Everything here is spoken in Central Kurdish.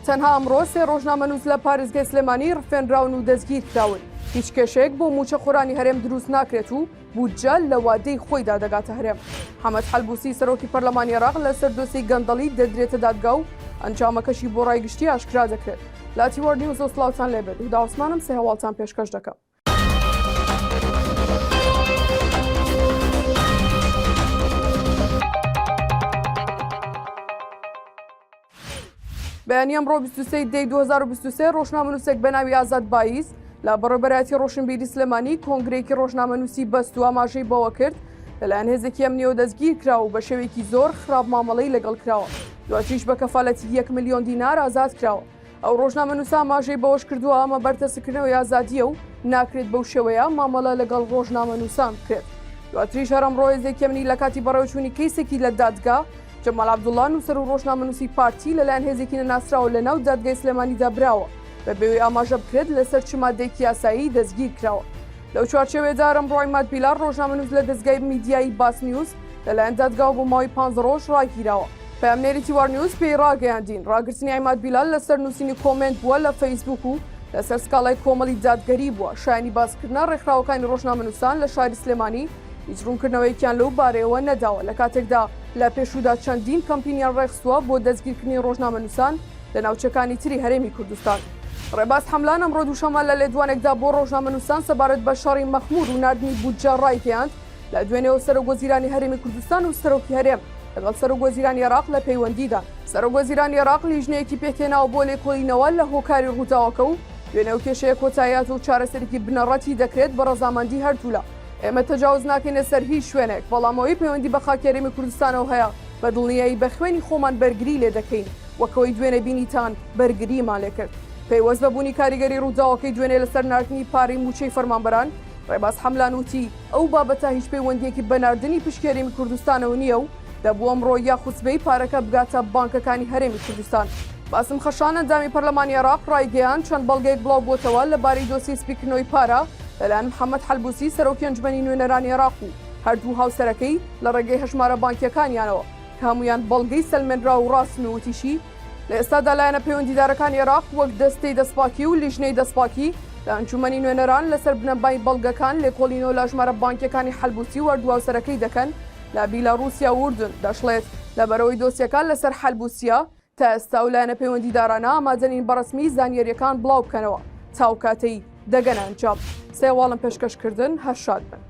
تەنها ئەمڕۆ سێ ڕۆژنامە نووس لە پارێزگای سلێمانی ڕفێنراون و دەستگیر کراون. هیچ کێشەیەک بۆ موچە خۆرانی هەرێم دروست ناکرێت و بودجە لە وادەی خۆیدا دەگاتە هەرێم. حەمەد حەلبوسی سەرۆکی پەرلەمانی عێراق لەسەر دۆسیەی گەندەڵی دەدرێتە دادگا و ئەنجامەکەشی بۆ ڕایگشتی ئاشکرا دەکرێت. لاتی وەرد نیوز و سڵاوتان لێبێت و داوسمانم سێ هەواڵتان پێشکەش دەکەم. بەیانی ئەمڕۆ 23 دەی 2023 ڕۆژنامەنووسێک بە ناوی ئازاد باییز لە بەڕێوەبەرایەتی ڕۆشنبیری سلێمانی کۆنگرێکی ڕۆژنامەنووسی بەست و ئاماژەی بەوە کرد لەلایەن هێزێکی ئەمنیەوە دەستگیر کراوە و بە شێوەیەکی زۆر خراپ مامەڵەی لەگەڵ کراوە. دواتریش بە کەفالەتی 1 ملیۆن دینار ئازاد کراوە. ئەو ڕۆژنامەنووسە ئاماژەی بەوەش کردووە ئەمە بەرتەسکردنەوەی ئازادیە و ناکرێت بەو شێوەیە مامەڵە لەگەڵ ڕۆژنامەنووسان بکرێت. دواتریش هەر ئەمڕۆ هێزێکی ئەمنی لە کاتی بەڕێوەچوونی کەیسێکی لە دادگا جەمال عەبدوڵڵا نووسەر و ڕۆژنامەنووسی پارتی لەلایەن هێزێکی نەناسراوە لە ناو دادگای سلێمانیدا براوە بە بێوەی ئاماژە بکرێت لەسەر چ مادەیەکی یاسایی دەستگیر کراوە. لەو چوارچێوەیەدا ئەمڕۆ عیماد بیلال ڕۆژنامەنووس لە دەستگای میدیایی باس نیوز لەلایەن دادگا بۆ ماوەی 5 ڕۆژ ڕاگیراوە. پەیامنێری تیوار نیوز پێی ڕاگەیاندین ڕاگررتنی عیماد بیلال لەسەر نووسینی کۆمنت بووە لە فەیسبوک و لەسەر سکاڵای کۆمەڵی دادگەری بووە شایانی باسکردنە ڕێکخراوەکانی ڕۆژنامەنووسان لە شاری سلێمانی هیچ ڕوونکردنەوەیەکیان لەو بارەیەوە نەداوە لە کاتێکدا لە پێشودا چەندین کەمپینیان ڕێخستووە بۆ دەستگیرکردنی ڕۆژنامەنووسان لە ناوچەکانی تری هەرێمی کوردستان. ڕێباز حەملان ئەمڕۆ دووشەمە لە لێدوانێکدا بۆ ڕۆژنامەنووسان سەبارەت بە شەڕی مەخمور و ناردنی بودجە ڕایگەیاند لە دوێنێەوە سەرۆکوەزیرانی هەرێمی کوردستان و سەرۆکی هەرێم لەگەڵ سەرۆکوەزیرانی عێراق لە پەیوەندیدا. سەرۆکوەزیرانی عێراق لیژنەیەکی پێکهێناوە بۆ لێکۆڵینەوە لە هۆکاری ڕووداوەکە و دوێنێ کێشەیە کۆتاییات و چارەسەرێکی بنەڕەتی دەکرێت بە ڕەزامەندی هەردوولا. ئێمە تەجاوز ناکەینە سەر هیچ شوێنێک بەڵامەوەی پەیوەندی بە خاکی هەرێمی کوردستانەوە هەیە بە دڵنیایی بە خوێنی خۆمان بەرگری لێ دەکەین وەکەوەی دوێنێ بینیتان بەرگریمان لێ کرد. پەیوەست بەبوونی کاریگەری ڕووداوەکەی دوێنێ لەسەر ناردنی پارەی موچەی فەرمانبەران ڕێباز حەملان وتی ئەو بابەتە هیچ پەیوەندیەکی بە ناردنی پشکی هەرێمی کوردستانەوە نییە و دەبوو ئەمڕۆ یاخوسبەی پارەکە بگاتە بانکەکانی هەرێمی کوردستان. باسم خەشان ئەندامی پەرلەمانی عێراق ڕایگەیاند چەند بەڵگەیەک بڵاو بۆتەوە لەبارەی دۆسی سپیکردنەوەی پارە لەلایەن محەممەد حەلبوسی سەرۆکی ئەنجومەنی نوێنەرانی عێراق و هەردوو هاوسەرەکەی لە ڕێگەی هەژمارە بانکیەکانیانەوە کە هەمویان بەڵگەی سەلمێنرا و ڕاستن و وتیشی لە ئێستادا لایەنە پەیوەندیدارەکانی عێراق وەک دەستەی دەستپاکی و لیژنەی دەستپاکی لە ئەنجومەنی نوێنەران لەسەر بنەبای بەڵگەکان لێکۆڵینەوە لە ژمارە بانکیەکانی حەلبوسی و هەردوو هاوسەرەکەی دەکەن لە بیلاڕوسیا و ئوردن دەشڵێت لەبەرەوەی دۆسیەکان لەسەر حەلبوسیا تا ئێستا و لایەنە پەیوەندیدارانە ئامادەنین بەڕسمی زانیاریەکان بڵاو بکەنەوە تاو کاتەی دەگەنە ئەنجام. سێواڵم پێشکەشکردن هەر شاد بن.